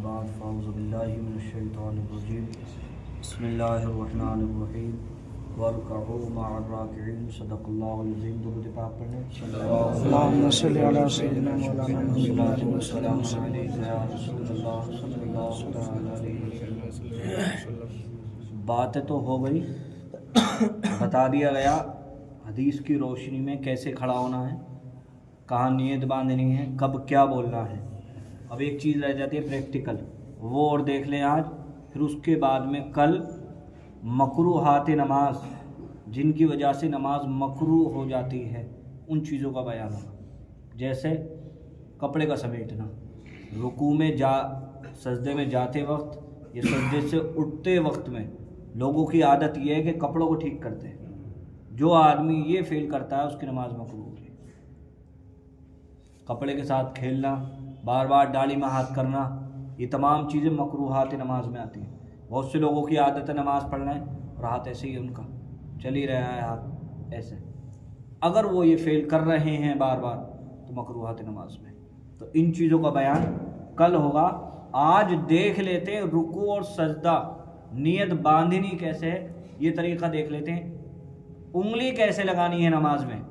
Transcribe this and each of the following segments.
बाद फ़ाऊज़ु बिल्लाहि मिनश्शैतानिर्रजीम बिस्मिल्लाहिर्रहमानिर्रहीम वरकऊ मअर्राकिईन सदक़ल्लाहुल अज़ीम। दुरूद पाक पढ़ें। अल्लाहुम्मा सल्लि अला सय्यिदिना मौलाना मुहम्मद व सल्लम। बातें तो हो गई, बता दिया गया हदीस की रोशनी में कैसे खड़ा होना है, कहाँ नीयत बांधनी है, कब क्या बोलना है। अब एक चीज़ रह जाती है प्रैक्टिकल, वो और देख लें आज। फिर उसके बाद में कल मकरूहात नमाज, जिनकी वजह से नमाज मकरूह हो जाती है, उन चीज़ों का बयान होगा। जैसे कपड़े का समेटना, रुकू में सजदे में जाते वक्त या सजदे से उठते वक्त में लोगों की आदत ये है कि कपड़ों को ठीक करते हैं। जो आदमी ये फेल करता है उसकी नमाज मकरूह होगी। कपड़े के साथ खेलना, बार बार डाली में हाथ करना, ये तमाम चीज़ें मकरूहात नमाज में आती हैं। बहुत से लोगों की आदत है नमाज पढ़ना है और हाथ ऐसे ही है, उनका चल ही रहा है हाथ ऐसे। अगर वो ये फेल कर रहे हैं बार बार तो मकरूहात नमाज में। तो इन चीज़ों का बयान कल होगा। आज देख लेते हैं रुकू और सजदा, नियत बांधनी कैसे है, ये तरीक़ा देख लेते हैं। उंगली कैसे लगानी है नमाज में,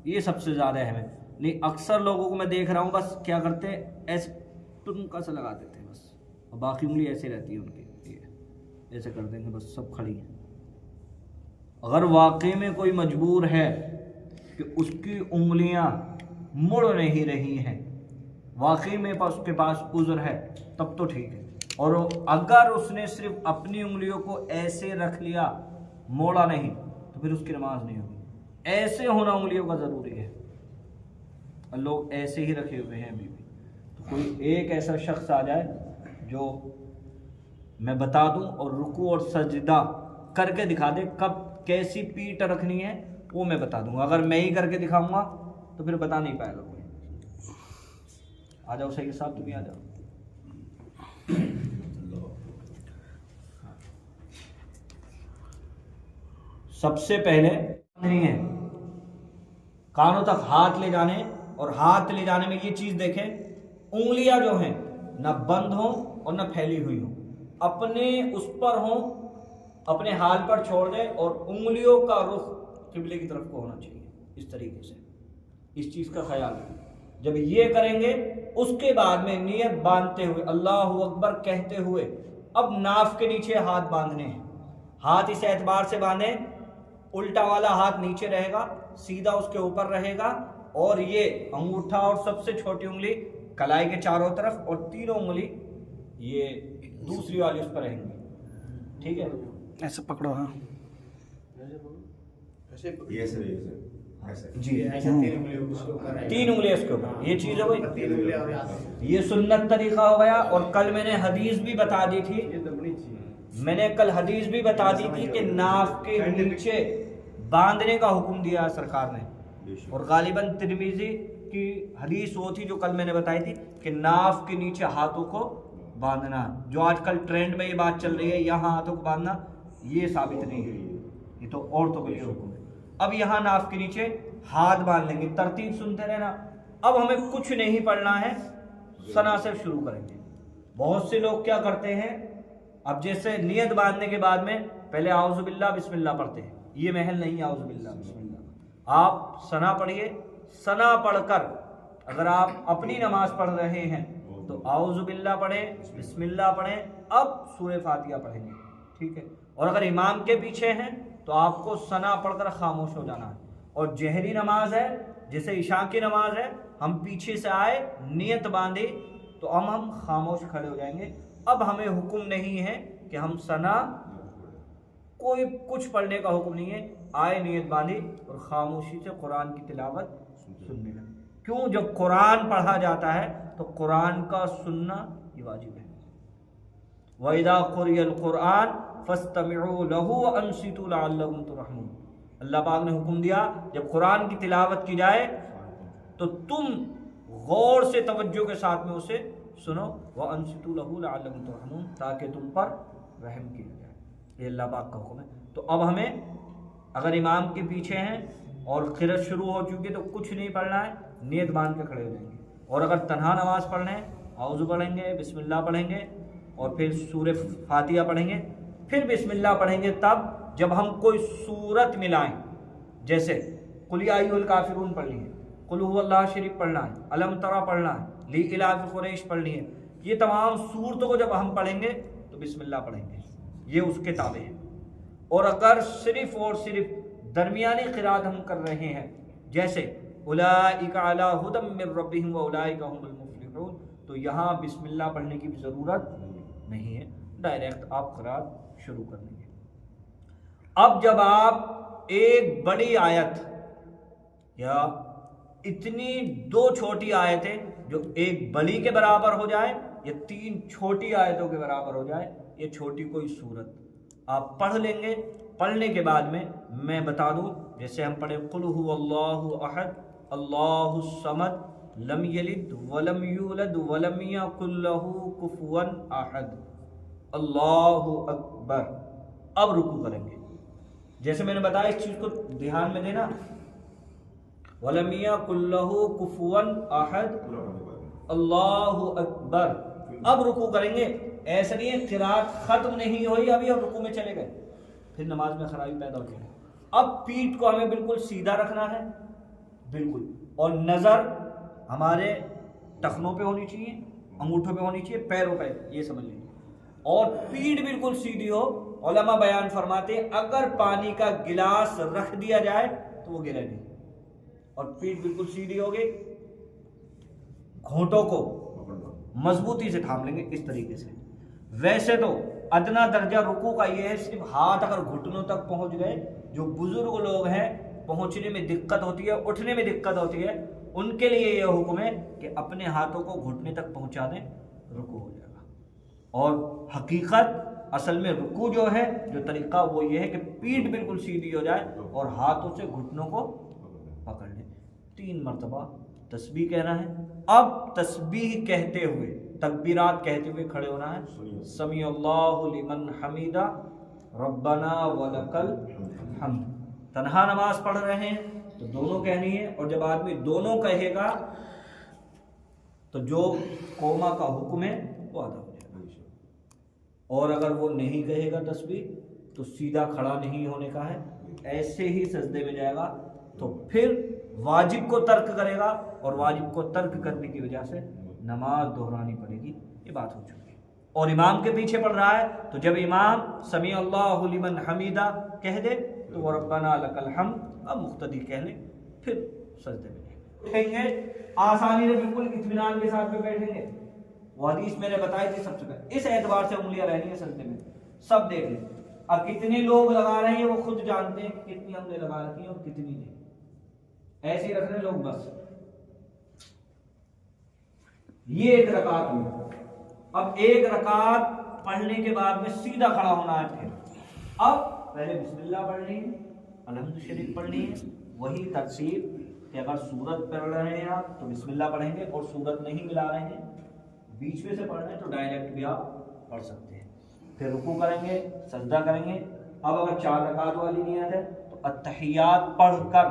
ये सबसे ज़्यादा अहम है। नहीं, अक्सर लोगों को मैं देख रहा हूँ बस क्या करते हैं, ऐसे टुनका सा लगा देते हैं बस, और बाकी उंगली ऐसे रहती है उनकी, ऐसे कर देंगे बस, सब खड़ी है। अगर वाकई में कोई मजबूर है कि उसकी उंगलियां मुड़ नहीं रही हैं, वाकई में उसके पास उज़्र है, तब तो ठीक है। और अगर उसने सिर्फ अपनी उंगलियों को ऐसे रख लिया, मोड़ा नहीं, तो फिर उसकी नमाज नहीं होगी। ऐसे होना उंगलियों का ज़रूरी है, और लोग ऐसे ही रखे हुए हैं अभी भी। तो कोई एक ऐसा शख्स आ जाए जो मैं बता दूं और रुकू और सजदा करके दिखा दे, कब कैसी पीठ रखनी है वो मैं बता दूंगा। अगर मैं ही करके दिखाऊंगा तो फिर बता नहीं पाएगा कोई। आ जाओ सही के साथ, तुम ही आ जाओ। सबसे पहले नहीं है कानों तक हाथ ले जाने, और हाथ ले जाने में ये चीज देखें, उंगलियां जो हैं ना बंद हो और ना फैली हुई हो, अपने उस पर हो, अपने हाल पर छोड़ दें, और उंगलियों का रुख किबले की तरफ को होना चाहिए। इस तरीके से इस चीज़ का ख्याल रखें। जब ये करेंगे उसके बाद में नियत बांधते हुए, अल्लाहु अकबर कहते हुए, अब नाफ के नीचे हाथ बांधने हैं। हाथ इस एतबार से बांधें, उल्टा वाला हाथ नीचे रहेगा, सीधा उसके ऊपर रहेगा, और ये अंगूठा और सबसे छोटी उंगली कलाई के चारों तरफ, और तीनों उंगली ये दूसरी वाली उस पर रहेंगी। ठीक है, ऐसे पकड़ो। हाँ जी, तीन उंगलियां इसके ऊपर, ये चीज हो गई। ये सुन्नत तरीका हो गया। और कल मैंने हदीस भी बता दी थी, कि नाफ के नीचे बांधने का हुक्म दिया सरकार ने। और गालिबन तिरमिजी की हदीस वो थी जो कल मैंने बताई थी कि नाफ के नीचे हाथों को बांधना। जो आजकल ट्रेंड में ये बात चल रही है यहाँ हाथों को बांधना, ये साबित नहीं है, ये तो औरतों के लिए हुक्म है। अब यहाँ नाफ के नीचे हाथ बांध लेंगे, तरतीब सुनते रहना। अब हमें कुछ नहीं पढ़ना है, सना से शुरू करेंगे। बहुत से लोग क्या करते हैं, अब जैसे नियत बांधने के बाद में पहले आउज़ु बिल्लाह बिस्मिल्लाह पढ़ते हैं, ये महल नहीं है आउज़ु बिल्लाह बिस्मिल्लाह। आप सना पढ़िए, सना पढ़कर अगर आप अपनी नमाज पढ़ रहे हैं तो आउज़ु बिल्लाह पढ़ें, बिस्मिल्लाह पढ़ें, अब सूरह फातिहा पढ़ेंगे। ठीक है। और अगर इमाम के पीछे हैं तो आपको सना पढ़कर खामोश हो जाना है। और जहरी नमाज है, जैसे इशा की नमाज है, हम पीछे से आए, नियत बांधे, तो हम खामोश खड़े हो जाएंगे। अब हमें हुक्म नहीं है कि हम सना, कोई कुछ पढ़ने का हुक्म नहीं है, आए नियत बांधी और खामोशी से कुरान की तिलावत सुनने लगे। क्यों? जब कुरान पढ़ा जाता है तो कुरान का सुनना ये वाजिब है। वइदा कुरियल कुरान फस्तमिउ लहु व अंसितु लअल्लकुम तुरहमून। अल्लाह पाक ने हुक्म दिया, जब कुरान की तिलावत की जाए तो तुम गौर से तवज्जो के साथ में उसे सुनो, व अंसितु लहु लअल्लकुम तुरहमून, ताकि तुम पर रहम किया जाए। ये अल्लाह पाक का हुक्म है। तो अब हमें अगर इमाम के पीछे हैं और क़िरात शुरू हो चुकी है तो कुछ नहीं पढ़ना है, नियत बांध के खड़े हो जाएंगे। और अगर तन्हा नमाज पढ़ना है औज़ु पढ़ेंगे, बिस्मिल्लाह पढ़ेंगे और फिर सूरह फातिहा पढ़ेंगे, फिर बिस्मिल्लाह पढ़ेंगे तब जब हम कोई सूरत मिलाएं, जैसे कुल या अय्युहल काफिरून पढ़नी है, कुल हुवल्लाहु शरीफ पढ़ना है, अलम तरा पढ़ना है, ली इलाफि कुरैश पढ़नी है, ये तमाम सूरतों को जब हम पढ़ेंगे तो बिस्मिल्लाह पढ़ेंगे, ये उसके ताबे हैं। और अगर सिर्फ और सिर्फ दरमियानी क़िराअत हम कर रहे हैं, जैसे उलाइका अला हुदम मिर रब्बिहिम व उलाइका हुमुल मुफ्लिहून, तो यहाँ बिस्मिल्लाह पढ़ने की भी ज़रूरत नहीं है, डायरेक्ट आप क़िराअत शुरू कर देंगे। अब जब आप एक बड़ी आयत या इतनी दो छोटी आयतें जो एक बड़ी के बराबर हो जाए या तीन छोटी आयतों के बराबर हो जाए, ये छोटी कोई सूरत आप पढ़ लेंगे। पढ़ने के बाद में मैं बता दूं, जैसे हम पढ़े कुल हुवल्लाहु अहद अल्लाहु समद लम यलिद वलम यूलद वलम यकुल लहू कुफुवन अहद अल्लाहु अकबर। अब रुकू करेंगे, जैसे मैंने बताया इस चीज को ध्यान में देना, वलम यकुल लहू कुफुवन अहद अल्लाहु अकबर। अब रुकू करेंगे, ऐसा नहीं है क़िराअत खत्म नहीं हुई अभी हम रुकू में चले गए, फिर नमाज में खराबी पैदा होती है। अब पीठ को हमें बिल्कुल सीधा रखना है, बिल्कुल, और नज़र हमारे टखनों पे होनी चाहिए, अंगूठों पे होनी चाहिए, पैरों पे, ये समझ लीजिए, और पीठ बिल्कुल सीधी हो। उलमा बयान फरमाते अगर पानी का गिलास रख दिया जाए तो वो गिरे नहीं, और पीठ बिल्कुल सीधी हो गई, घोंटों को मजबूती से थाम लेंगे इस तरीके से। वैसे तो अदना दर्जा रुकू का ये है, सिर्फ हाथ अगर घुटनों तक पहुंच गए, जो बुजुर्ग लोग हैं पहुंचने में दिक्कत होती है, उठने में दिक्कत होती है, उनके लिए यह हुक्म है कि अपने हाथों को घुटने तक पहुंचा दें, रुकू हो जाएगा। और हकीकत असल में रुकू जो है, जो तरीका वो ये है कि पीठ बिल्कुल सीधी हो जाए और हाथों से घुटनों को पकड़ लें। 3 मरतबा तस्बीह कहना है। अब तस्बीह कहते हुए, तकबीरात कहते हुए खड़े होना है। समी अल्लाहु लिमन हमीदा रब्बना वलकल हम्द। तन्हा नमाज पढ़ रहे हैं तो दोनों कहनी है, और जब आदमी दोनों कहेगा तो जो कोमा का हुक्म है वो अदा हो जाएगा। और अगर वो नहीं कहेगा तस्बीह तो सीधा खड़ा नहीं होने का है, ऐसे ही सजदे में जाएगा, तो फिर वाजिब को तर्क करेगा, और वाजिब को तर्क करने की वजह से नमाज दोहरानी पड़ेगी। ये बात हो चुकी है। और इमाम के पीछे पढ़ रहा है तो जब इमाम समी अल्लाहु लिमन हमीदा कह दे तो वो रब्बना लकल हम्द अब मुक्तदी कह ले, फिर सजदे में बैठेंगे। आसानी से बिल्कुल इत्मीनान के साथ में बैठेंगे। वो हदीस मैंने बताई थी सबसे पहले, इस एतबार से उंगलियां रहनी है सजदे में, सब देख लें। अब कितने लोग लगा रहे हैं वो खुद जानते हैं कि कितनी हमने लगा रखी है और कितनी नहीं, ऐसे ही रख रहे लोग बस। ये एक रकात हुई। अब एक रकात पढ़ने के बाद में सीधा खड़ा होना है। फिर अब पहले बिस्मिल्लाह पढ़नी है, अलहम्दु शरीफ पढ़नी है, वही तरतीब कि अगर सूरत पढ़ रहे हैं आप तो बिस्मिल्लाह पढ़ेंगे, और सूरत नहीं मिला रहे हैं, बीच में से पढ़ रहे हैं तो डायरेक्ट भी आप पढ़ सकते हैं। फिर रुकू करेंगे, सजदा करेंगे। अब अगर 4 रकात वाली नियत है तो अत्तहियात पढ़कर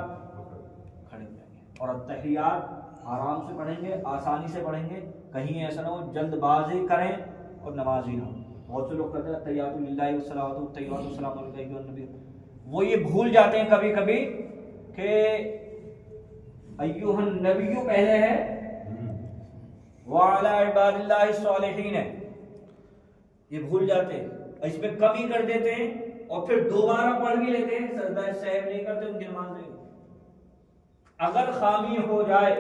खड़े हो जाएंगे, और अत्तहियात आराम से पढ़ेंगे, आसानी से पढ़ेंगे, कहीं ऐसा ना हो जल्दबाजी करें और नमाज ही ना हो। बहुत से लोग कहते हैं तैयातु लिल्लाहि वस्सलातु तय्यबातु वस्सलामु अलैहि वन्नबी, वो ये भूल जाते हैं कभी कभी कि अय्युहन नबिय्यु पहले है व अला इबादिल्लाहि सालिहीन है, ये भूल जाते हैं, इसमें कमी कर देते हैं और फिर दोबारा पढ़ भी लेते हैं, सजदा सहव नहीं करते, उनकी नमाज नहीं। अगर खामी हो जाए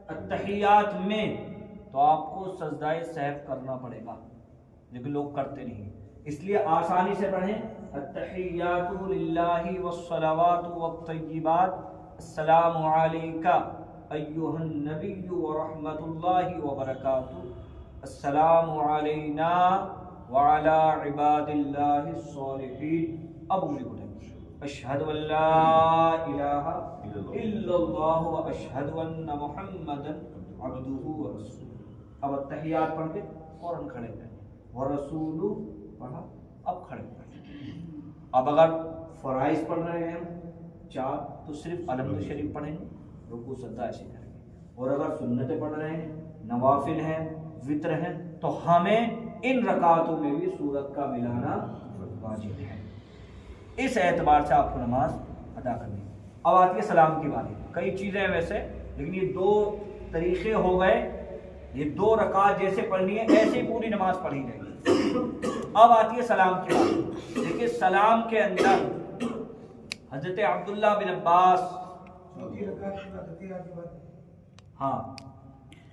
अत्तहियात में तो आपको सजदाए सहव करना पड़ेगा, लेकिन लोग करते नहीं, इसलिए आसानी से पढ़ें। अत्तहियातु लिल्लाहि वस्सलावातु वत्तय्यिबात अस्सलामु अलैका अय्युहन नबिय्यु व रहमतुल्लाहि व बरकातुहू अस्सलामु अलैना व अला इबादिल्लाहि स्सॉलिहीन। अब उंगली उठाएंगे, अशहदु अल्ला इलाहा इल्लल्लाह व अशहदु अन्ना मुहम्मदन अब्दुहु व रसूलुहु। अब अत्तहियात पढ़ के फौरन खड़े हो जाएंगे, व रसूलु पढ़ा, अब खड़े हो जाएंगे। अब अगर फराइज पढ़ रहे हैं हम 4 तो सिर्फ अलहम्दु शरीफ पढ़ेंगे, रुकू सजदा ऐसे करेंगे। और अगर सुन्नतें पढ़ रहे हैं, नवाफिल हैं, وطر ہے تو ہمیں ان رکعتوں میں بھی سورت کا ملانا واجب ہے. اس اعتبار سے آپ کو نماز ادا کرنی. اب آتی ہے سلام کی باری. کئی چیزیں ہیں ویسے، لیکن یہ دو طریقے ہو گئے. یہ 2 رکعت جیسے پڑھنی ہے ایسے ہی پوری نماز پڑھی جائے گی. اب آتی ہے سلام کی بات. دیکھیے سلام کے اندر حضرت عبداللہ بن عباس، ہاں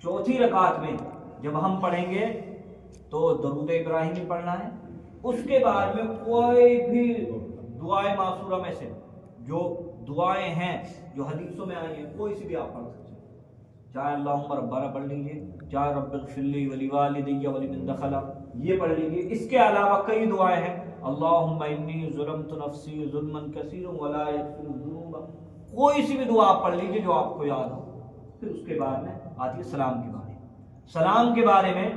چوتھی رکعت میں جب ہم پڑھیں گے تو درود ابراہیمی پڑھنا ہے. اس کے بعد میں کوئی بھی دعائیں معصورہ میں سے جو دعائیں ہیں جو حدیثوں میں آئی ہیں کوئی سی بھی آپ پڑھ سکتے ہیں. چاہے اللہم ربنا پڑھ لیجیے، چاہے رب اغفر لی ولوالدی ولمن دخل یہ پڑھ لیجیے. اس کے علاوہ کئی دعائیں ہیں. اللہم انی ظلمت نفسی ظلما کثیرا ولا یغفر الذنوب، کوئی سی بھی دعا آپ پڑھ لیجیے جو آپ کو یاد ہو. پھر اس کے بعد میں آتی ہے سلام کے بارے. سلام کے بارے میں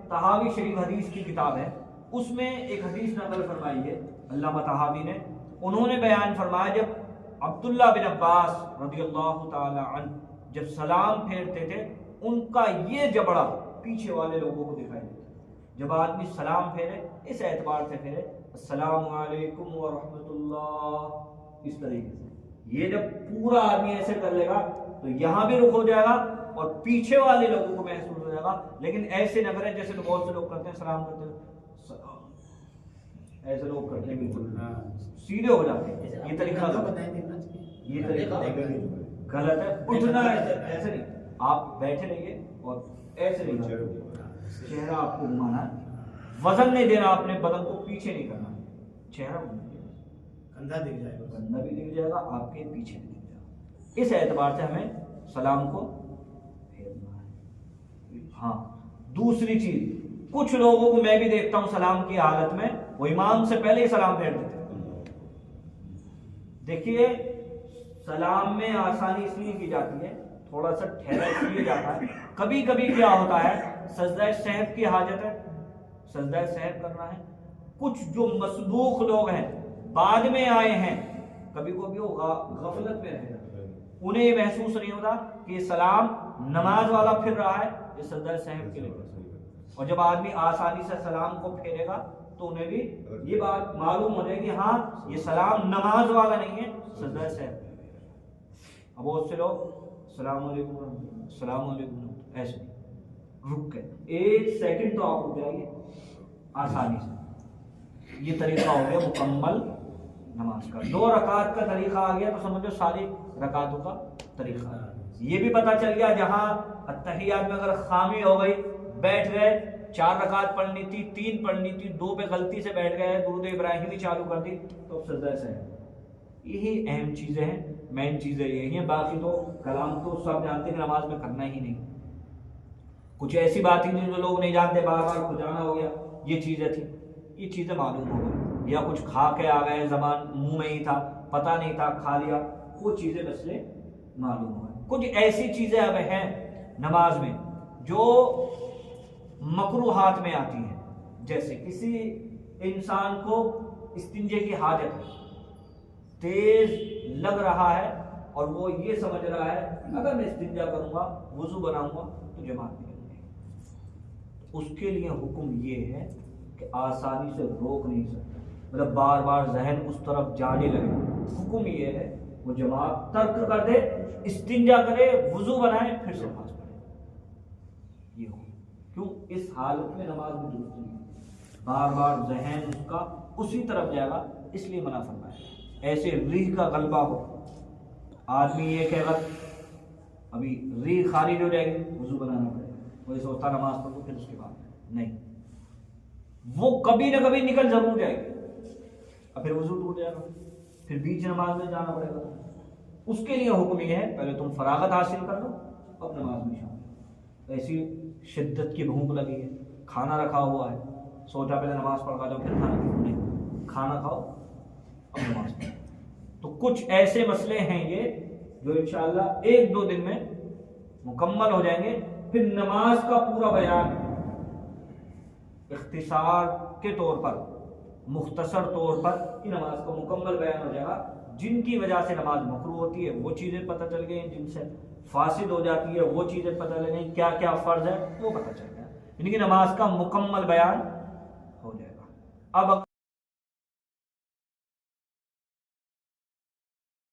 طحاوی شریف حدیث کی کتاب ہے، اس میں ایک حدیث نقل فرمائی ہے علامہ طحاوی نے. انہوں نے بیان فرمایا جب عبداللہ بن عباس رضی اللہ تعالی عنہ جب سلام پھیرتے تھے ان کا یہ جبڑا پیچھے والے لوگوں کو دکھائی دیتا. جب آدمی سلام پھیرے اس اعتبار سے پھیرے السلام علیکم ورحمۃ اللہ اس طریقے سے. یہ جب پورا آدمی ایسے کر لے گا تو یہاں بھی رک ہو جائے گا اور پیچھے والے لوگوں کو محسوس ہو جائے گا. لیکن ایسے نہ کریں جیسے بہت سے لوگ کرتے ہیں سلام کرتے ہیں ایسے لوگ کرتے ہیں بالکل سیدھے ہو جاتے ہیں. یہ طریقہ غلط ہے. اٹھنا ایسے نہیں، آپ بیٹھے رہیے اور ایسے نہیں چہرہ آپ کو گھمانا ہے. وزن نہیں دینا، اپنے بدن کو پیچھے نہیں کرنا. چہرہ کندھا دکھ جائے گا، کندھا بھی دکھ جائے گا، آپ کے پیچھے بھی دکھ جائے گا. اس اعتبار سے ہمیں سلام کو پھیرنا ہے. ہاں دوسری چیز، کچھ لوگوں کو میں بھی دیکھتا ہوں سلام کی حالت میں وہ امام سے پہلے ہی سلام پھیر دیتے ہیں. دیکھیے سلام میں آسانی اس لیے کی جاتی ہے، تھوڑا سا ٹھہرا اس لیے جاتا ہے. کبھی کبھی کیا ہوتا ہے سجدہ سہو کی حاجت ہے، سجدہ سہو کرنا ہے. کچھ جو مسبوق لوگ ہیں بعد میں آئے ہیں کبھی کبھی وہ غفلت میں رہ جاتے ہیں، انہیں یہ محسوس نہیں ہوتا کہ یہ سلام نماز والا پھر رہا ہے، یہ سجدہ سہو کے لیے. اور جب آدمی آسانی سے سلام کو پھیرے گا تو انہیں بھی یہ بات معلوم ہو جائے گی ہاں یہ سلام نماز والا نہیں ہے، سجدہ سہو. اب بہت سے لوگ السلام علیکم السلام علیکم ایسے رک کے 1 سیکنڈ تو آپ رک جائیے آسانی سے. یہ طریقہ ہو گیا مکمل نماز کا. 2 رکعت کا طریقہ آ گیا تو سمجھو ساری رکعتوں کا طریقہ. یہ بھی پتہ چل گیا جہاں اتحیات میں اگر خامی ہو گئی، بیٹھ گئے 4 رکعت پڑھنی تھی 3 پڑھنی تھی 2 پہ غلطی سے بیٹھ گئے درود ابراہیمی چالو کر دی تو سجدہ سہو. یہی اہم چیزیں ہیں، مین چیزیں یہی ہیں. باقی تو کلام تو سب جانتے ہیں نماز میں کرنا ہی نہیں. کچھ ایسی باتیں تھیں جو لوگ نہیں جانتے، بار بار کھجانا ہو گیا، یہ چیزیں تھیں، یہ چیزیں معلوم ہو گئی. یا کچھ کھا کے آ گئے، زبان منہ میں ہی تھا پتہ نہیں تھا کھا لیا، وہ چیزیں مسئلے معلوم ہو گئے. کچھ ایسی چیزیں اب ہیں نماز میں جو مکروہات میں آتی ہیں، جیسے کسی انسان کو استنجے کی حاجت ہے، تیز لگ رہا ہے اور وہ یہ سمجھ رہا ہے اگر میں استنجا کروں گا وضو بناؤں گا تو جماعت نہیں ہوگی. اس کے لیے حکم یہ ہے کہ آسانی سے روک نہیں سکتا، مطلب بار بار ذہن اس طرف جانے لگے. حکم یہ ہے وہ جماعت ترک کر دے، استنجا کرے، وضو بنائے، پھر سے نماز پڑھے. یہ ہو کیوں؟ اس حالت میں نماز میں درست نہیں ہے، بار بار ذہن اس کا اسی طرف جائے گا، اس لیے منع فرمایا. ایسے ریح کا غلبہ ہو، آدمی یہ کہے گا ابھی ریح خارج ہو جائے گی وضو بنانا پڑے گا، وہ ایسا ہوتا نماز پڑھو پھر اس کے بعد نہیں، وہ کبھی نہ کبھی نکل ضرور جائے گی، اب پھر وضو ٹوٹ جائے گا، پھر بیچ نماز میں جانا پڑے گا. اس کے لیے حکم یہ ہے پہلے تم فراغت حاصل کر لو اب نماز میں شامل. ایسی شدت کی بھوک لگی ہے، کھانا رکھا ہوا ہے، سوچا پہلے نماز پڑھ جاؤ پھر کھانا نہیں، کھانا کھاؤ اب نماز پڑھو. تو کچھ ایسے مسئلے ہیں یہ جو انشاءاللہ 1-2 دن میں مکمل ہو جائیں گے. پھر نماز کا پورا بیان اختصار کے طور پر، مختصر طور پر یہ نماز کا مکمل بیان ہو جائے گا. جن کی وجہ سے نماز مکروہ ہوتی ہے وہ چیزیں پتہ چل گئی، جن سے فاسد ہو جاتی ہے وہ چیزیں پتہ چل گئی، کیا کیا فرض ہے وہ پتہ چل گیا. ان کی نماز کا مکمل بیان ہو جائے گا. اب